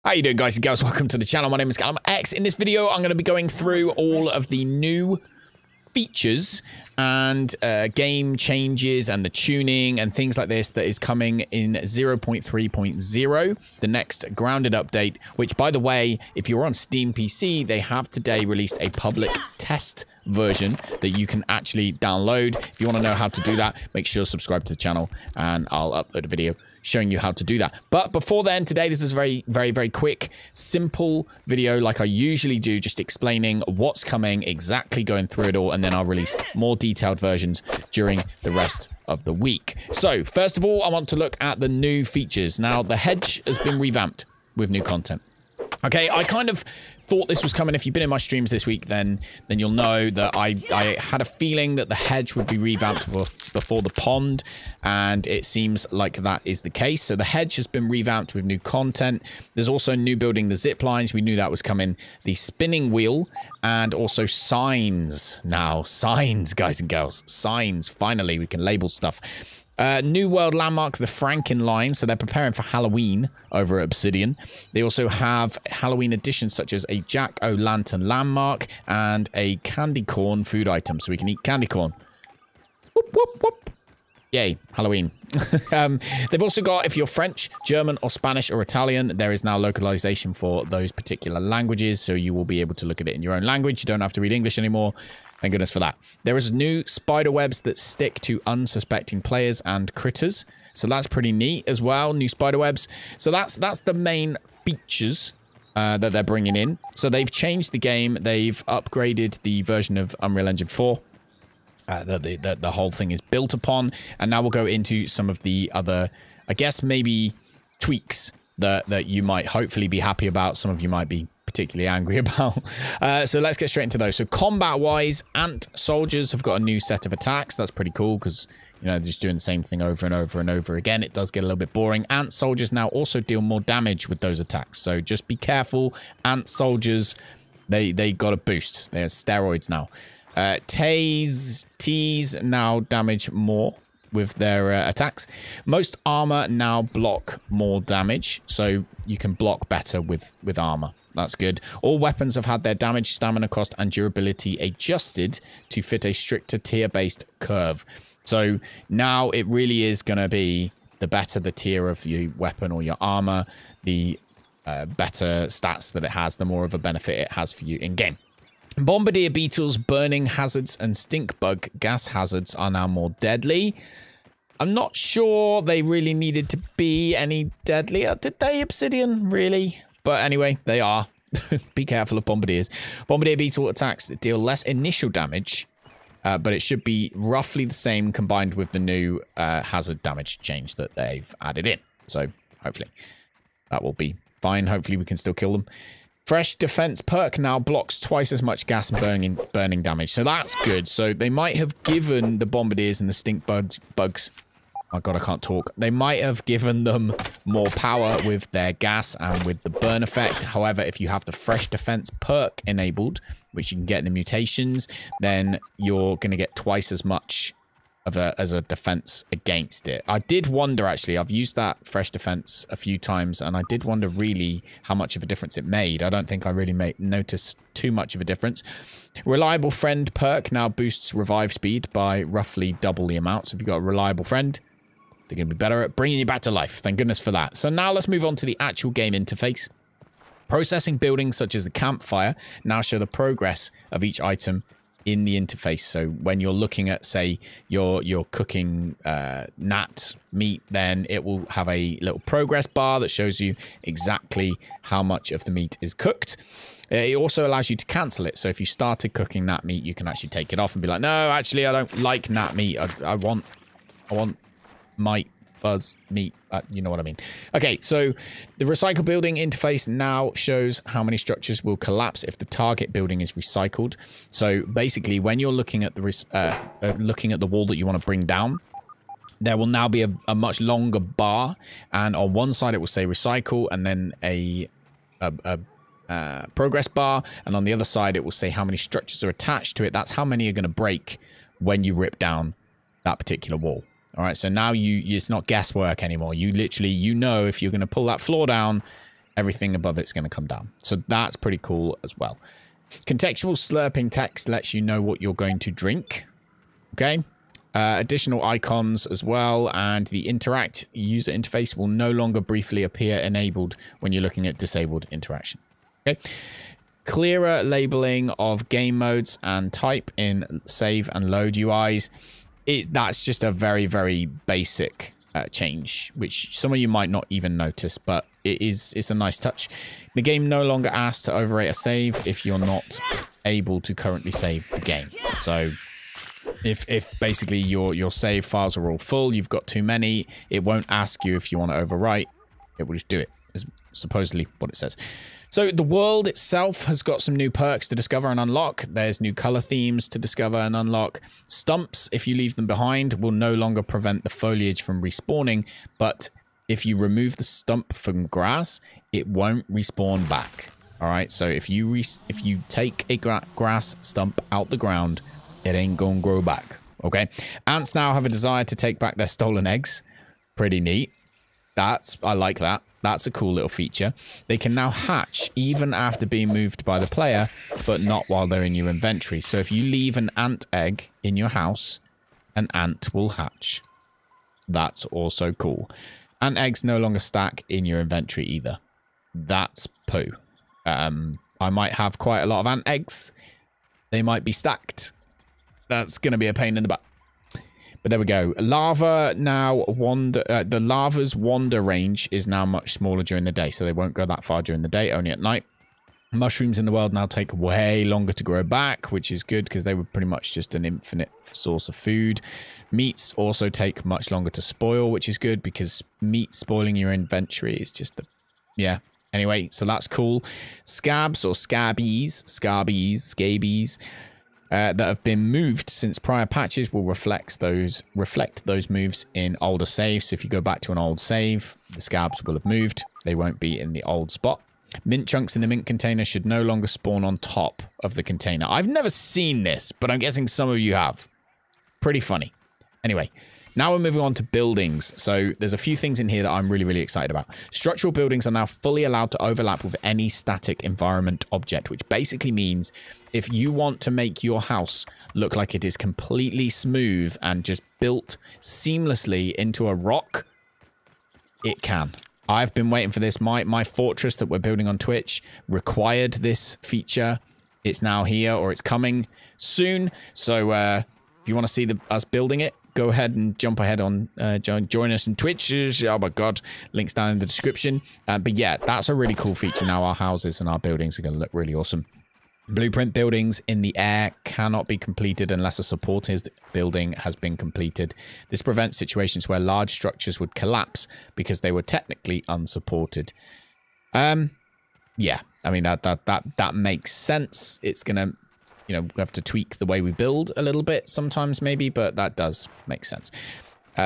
How you doing, guys and girls? Welcome to the channel. My name is Callum X. In this video, I'm going to be going through all of the new features and game changes and the tuning and things like this that is coming in 0.3.0, the next grounded update, which, by the way, if you're on Steam PC, they have today released a public test version that you can actually download. If you want to know how to do that, make sure to subscribe to the channel and I'll upload a video showing you how to do that. But before then, today, this is a very quick, simple video like I usually do, just explaining what's coming, exactly going through it all, and then I'll release more detailed versions during the rest of the week. So, first of all, I want to look at the new features. Now, the hedge has been revamped with new content. Okay, I kind of thought this was coming. If you've been in my streams this week, then you'll know that I had a feeling that the hedge would be revamped before the pond, and it seems like that is the case. So the hedge has been revamped with new content. There's also new building the zip lines. We knew that was coming. The spinning wheel, and also signs. Now, signs, guys and girls. Signs. Finally, we can label stuff. New world landmark, the Franken line. So they're preparing for Halloween over at Obsidian. They also have Halloween additions such as a jack-o'-lantern landmark and a candy corn food item. So we can eat candy corn. Whoop, whoop, whoop. Yay, Halloween. They've also got, if you're French, German, or Spanish, or Italian, there is now localization for those particular languages. So you will be able to look at it in your own language. You don't have to read English anymore. Thank goodness for that. There is new spider webs that stick to unsuspecting players and critters. So that's pretty neat as well. New spider webs. So that's the main features that they're bringing in. So they've changed the game. They've upgraded the version of Unreal Engine 4 that the whole thing is built upon. And now we'll go into some of the other, I guess, maybe tweaks that you might hopefully be happy about. Some of you might be particularly angry about. So let's get straight into those. So combat-wise, ant soldiers have got a new set of attacks. That's pretty cool because, you know, they're just doing the same thing over and over and over again. It does get a little bit boring. Ant soldiers now also deal more damage with those attacks. So just be careful. Ant soldiers, they got a boost. They're steroids now. Tees now damage more with their attacks. Most armor now block more damage. So you can block better with armor. That's good. All weapons have had their damage, stamina cost, and durability adjusted to fit a stricter tier-based curve. So now it really is going to be the better the tier of your weapon or your armor, the better stats that it has, the more of a benefit it has for you in-game. Bombardier beetles, burning hazards, and stink bug gas hazards are now more deadly. I'm not sure they really needed to be any deadlier. Did they, Obsidian? Really? But anyway, they are. Be careful of bombardiers. Bombardier beetle attacks deal less initial damage, but it should be roughly the same combined with the new hazard damage change that they've added in. So hopefully that will be fine. Hopefully we can still kill them. Fresh defense perk now blocks twice as much gas and burning damage. So that's good. So they might have given the bombardiers and the stink bugs. Oh god, I can't talk. They might have given them more power with their gas and with the burn effect. However, if you have the fresh defense perk enabled, which you can get in the mutations, then you're going to get twice as much of as a defense against it. I did wonder, actually, I've used that fresh defense a few times, and I did wonder really how much of a difference it made. I don't think I really noticed too much of a difference. Reliable friend perk now boosts revive speed by roughly double the amount. So if you've got a reliable friend, they're going to be better at bringing you back to life. Thank goodness for that. So now let's move on to the actual game interface. Processing buildings such as the campfire now show the progress of each item in the interface. So when you're looking at, say, you're cooking gnat meat, then it will have a little progress bar that shows you exactly how much of the meat is cooked. It also allows you to cancel it. So if you started cooking gnat meat, you can actually take it off and be like, no, actually, I don't like gnat meat. I want might fuzz meat, you know what I mean. Okay, so the recycle building interface now shows how many structures will collapse if the target building is recycled. So basically, when you're looking at the wall that you want to bring down, there will now be a much longer bar, and on one side it will say recycle, and then a progress bar, and on the other side it will say how many structures are attached to it. That's how many are going to break when you rip down that particular wall. All right, so now it's not guesswork anymore. You literally, you know, if you're going to pull that floor down, everything above it's going to come down. So that's pretty cool as well. Contextual slurping text lets you know what you're going to drink. Okay. Additional icons as well, and the interact user interface will no longer briefly appear enabled when you're looking at disabled interaction. Okay. Clearer labeling of game modes and type in save and load UIs. That's just a very, very basic change, which some of you might not even notice, but it's a nice touch. The game no longer asks to overwrite a save if you're not able to currently save the game. So if basically your save files are all full, you've got too many, it won't ask you if you want to overwrite. It will just do it, is supposedly what it says. So the world itself has got some new perks to discover and unlock. There's new color themes to discover and unlock. Stumps, if you leave them behind, will no longer prevent the foliage from respawning, but if you remove the stump from grass, it won't respawn back. All right, so if you take a grass stump out the ground, it ain't gonna grow back. Okay, ants now have a desire to take back their stolen eggs. Pretty neat. I like that. That's a cool little feature. They can now hatch even after being moved by the player, but not while they're in your inventory. So if you leave an ant egg in your house, an ant will hatch. That's also cool. Ant eggs no longer stack in your inventory either. That's poo. I might have quite a lot of ant eggs. They might be stacked. That's going to be a pain in the butt. But there we go. Lava now the lava's wander range is now much smaller during the day, so they won't go that far during the day, only at night. Mushrooms in the world now take way longer to grow back, which is good because they were pretty much just an infinite source of food. Meats also take much longer to spoil, which is good because meat spoiling your inventory is just yeah. Anyway, so that's cool. Scabs or scabies that have been moved since prior patches will reflect those moves in older saves. So if you go back to an old save, the scabs will have moved. They won't be in the old spot. Mint chunks in the mint container should no longer spawn on top of the container. I've never seen this, but I'm guessing some of you have. Pretty funny. Anyway, now we're moving on to buildings. So there's a few things in here that I'm really, really excited about. Structural buildings are now fully allowed to overlap with any static environment object, which basically means if you want to make your house look like it is completely smooth and just built seamlessly into a rock, it can. I've been waiting for this. My fortress that we're building on Twitch required this feature. It's now here, or it's coming soon. So if you want to see us building it, go ahead and jump ahead on, join us on Twitch. Oh my God, links down in the description. But yeah, that's a really cool feature now. Our houses and our buildings are going to look really awesome. Blueprint buildings in the air cannot be completed unless a supported building has been completed. This prevents situations where large structures would collapse because they were technically unsupported. Yeah, I mean, that makes sense. It's going to, we have to tweak the way we build a little bit sometimes maybe, but that does make sense.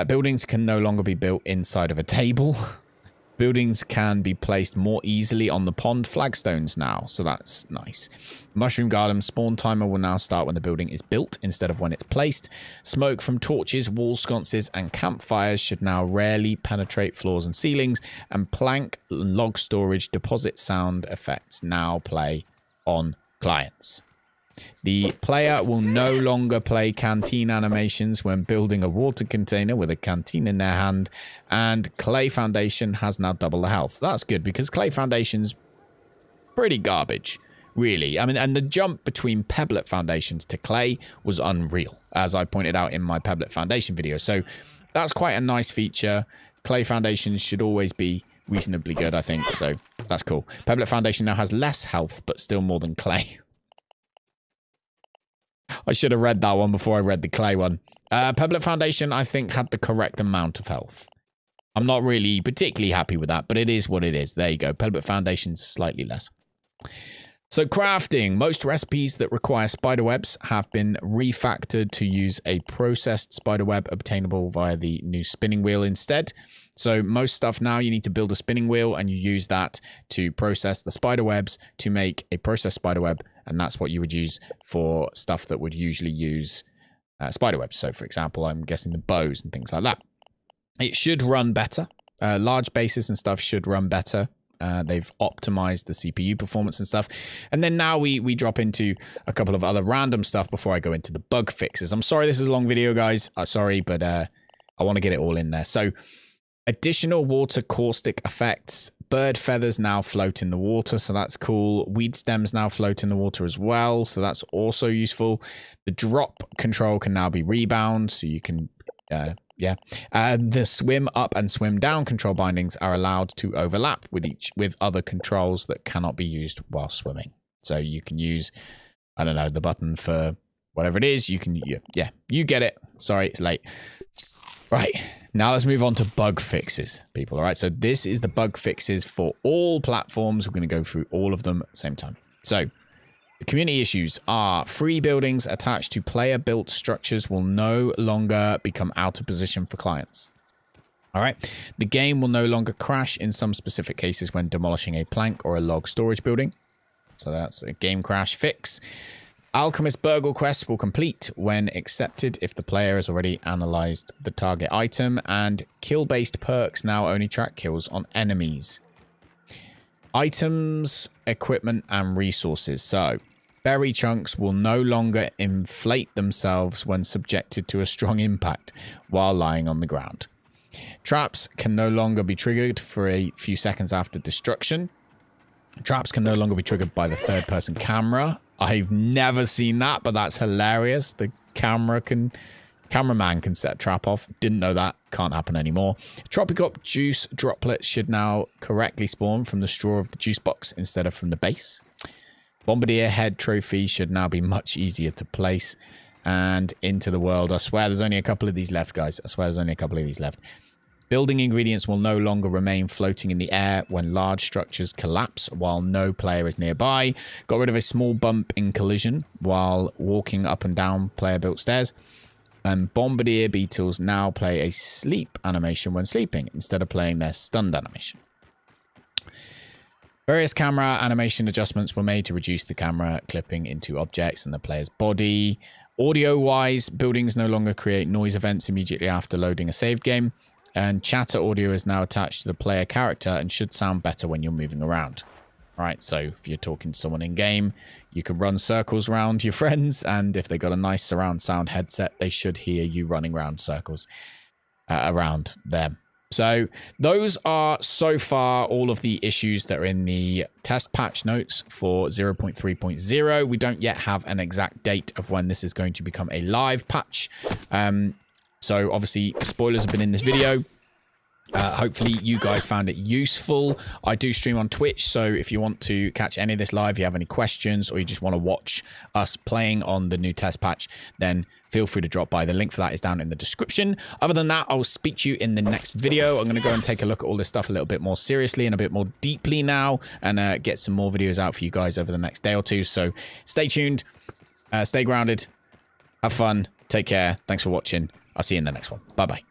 Buildings can no longer be built inside of a table. Buildings can be placed more easily on the pond flagstones now, so that's nice. Mushroom garden spawn timer will now start when the building is built instead of when it's placed. Smoke from torches, wall sconces, and campfires should now rarely penetrate floors and ceilings, and plank and log storage deposit sound effects now play on clients. The player will no longer play canteen animations when building a water container with a canteen in their hand, and clay foundation has now double the health. That's good because clay foundation's pretty garbage, really. I mean, and the jump between pebblet foundations to clay was unreal, as I pointed out in my pebblet foundation video. So that's quite a nice feature. Clay foundations should always be reasonably good, I think. So that's cool. Pebblet foundation now has less health, but still more than clay. I should have read that one before I read the clay one. Pebblet Foundation, I think, had the correct amount of health. I'm not really particularly happy with that, but it is what it is. There you go. Pebblet Foundation's slightly less. So crafting. Most recipes that require spiderwebs have been refactored to use a processed spiderweb obtainable via the new spinning wheel instead. So most stuff now you need to build a spinning wheel and you use that to process the spiderwebs to make a processed spiderweb. And that's what you would use for stuff that would usually use spiderwebs. So for example, I'm guessing the bows and things like that. It should run better. Large bases and stuff should run better They've optimized the CPU performance and stuff. And then now we drop into a couple of other random stuff before I go into the bug fixes. I'm sorry this is a long video, guys. Sorry, but I want to get it all in there. So additional water caustic effects. Bird feathers now float in the water, so that's cool. Weed stems now float in the water as well, so that's also useful. The drop control can now be rebound, so you can, the swim up and swim down control bindings are allowed to overlap with other controls that cannot be used while swimming. So you can use, I don't know, the button for whatever it is. You can, yeah, you get it. Sorry, it's late. Right, now let's move on to bug fixes, people. All right, so this is the bug fixes for all platforms. We're going to go through all of them at the same time. So the community issues are free buildings attached to player-built structures will no longer become out of position for clients. All right, the game will no longer crash in some specific cases when demolishing a plank or a log storage building. So that's a game crash fix. Alchemist Burgle quests will complete when accepted if the player has already analyzed the target item, and kill-based perks now only track kills on enemies. Items, equipment, and resources. So, berry chunks will no longer inflate themselves when subjected to a strong impact while lying on the ground. Traps can no longer be triggered for a few seconds after destruction. Traps can no longer be triggered by the third-person camera. I've never seen that, but that's hilarious. The cameraman can set a trap off. Didn't know that. Can't happen anymore. Tropicop juice droplets should now correctly spawn from the straw of the juice box instead of from the base. Bombardier head trophy should now be much easier to place. And into the world. I swear there's only a couple of these left, guys. I swear there's only a couple of these left. Building ingredients will no longer remain floating in the air when large structures collapse while no player is nearby. Got rid of a small bump in collision while walking up and down player-built stairs. And Bombardier beetles now play a sleep animation when sleeping instead of playing their stunned animation. Various camera animation adjustments were made to reduce the camera clipping into objects and the player's body. Audio-wise, buildings no longer create noise events immediately after loading a save game. And chatter audio is now attached to the player character and should sound better when you're moving around. Right, so if you're talking to someone in game, you can run circles around your friends, and if they got a nice surround sound headset, they should hear you running around circles around them. So those are so far all of the issues that are in the test patch notes for 0.3.0. We don't yet have an exact date of when this is going to become a live patch. So obviously spoilers have been in this video. Hopefully you guys found it useful. I do stream on Twitch, so if you want to catch any of this live, you have any questions, or you just want to watch us playing on the new test patch, then feel free to drop by. The link for that is down in the description. Other than that, I'll speak to you in the next video. I'm going to go and take a look at all this stuff a little bit more seriously and a bit more deeply now, and get some more videos out for you guys over the next day or two. So stay tuned, stay grounded, have fun, take care. Thanks for watching. I'll see you in the next one. Bye-bye.